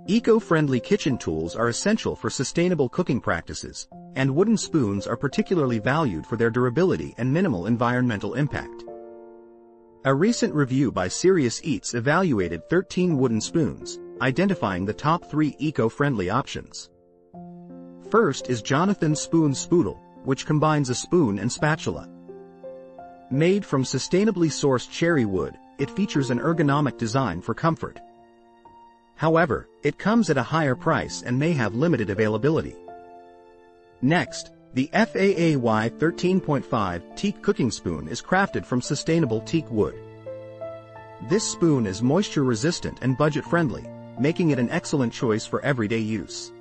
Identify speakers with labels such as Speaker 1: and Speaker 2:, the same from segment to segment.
Speaker 1: Eco-friendly kitchen tools are essential for sustainable cooking practices, and wooden spoons are particularly valued for their durability and minimal environmental impact. A recent review by Serious Eats evaluated 13 wooden spoons, identifying the top 3 eco-friendly options. First is Jonathan's Spoon Spootle, which combines a spoon and spatula. Made from sustainably sourced cherry wood, it features an ergonomic design for comfort. However, it comes at a higher price and may have limited availability. Next, the FAAY 13.5 teak cooking spoon is crafted from sustainable teak wood. This spoon is moisture-resistant and budget-friendly, making it an excellent choice for everyday use.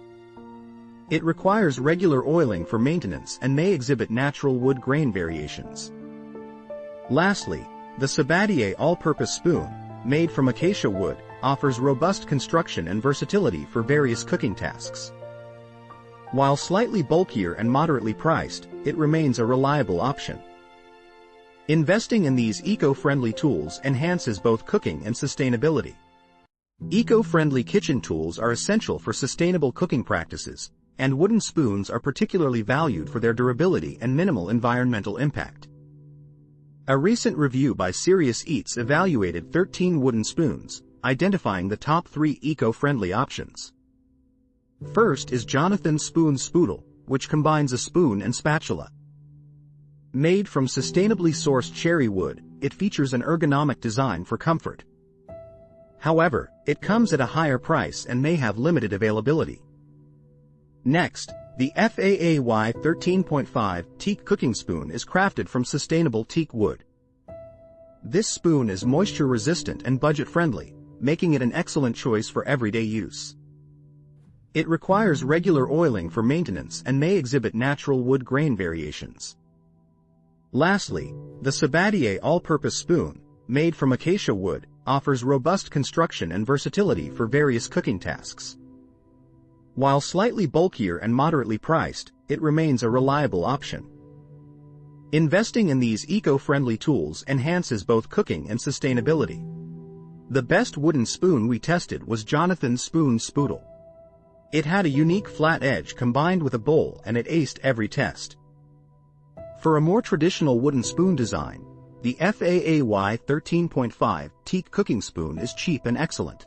Speaker 1: It requires regular oiling for maintenance and may exhibit natural wood grain variations. Lastly, the Sabatier all-purpose spoon, made from acacia wood, offers robust construction and versatility for various cooking tasks. While slightly bulkier and moderately priced, it remains a reliable option. Investing in these eco-friendly tools enhances both cooking and sustainability. Eco-friendly kitchen tools are essential for sustainable cooking practices, and wooden spoons are particularly valued for their durability and minimal environmental impact. A recent review by Serious Eats evaluated 13 wooden spoons, identifying the top 3 eco-friendly options. First is Jonathan's Spoon Spootle, which combines a spoon and spatula. Made from sustainably sourced cherry wood, it features an ergonomic design for comfort. However, it comes at a higher price and may have limited availability. Next, the FAAY 13.5 teak cooking spoon is crafted from sustainable teak wood. This spoon is moisture-resistant and budget-friendly, making it an excellent choice for everyday use. It requires regular oiling for maintenance and may exhibit natural wood grain variations. Lastly, the Sabatier all-purpose spoon, made from acacia wood, offers robust construction and versatility for various cooking tasks. While slightly bulkier and moderately priced, it remains a reliable option. Investing in these eco-friendly tools enhances both cooking and sustainability. The best wooden spoon we tested was Jonathan's Spoon Spootle. It had a unique flat edge combined with a bowl, and it aced every test. For a more traditional wooden spoon design, the FAAY 13.5 teak cooking spoon is cheap and excellent.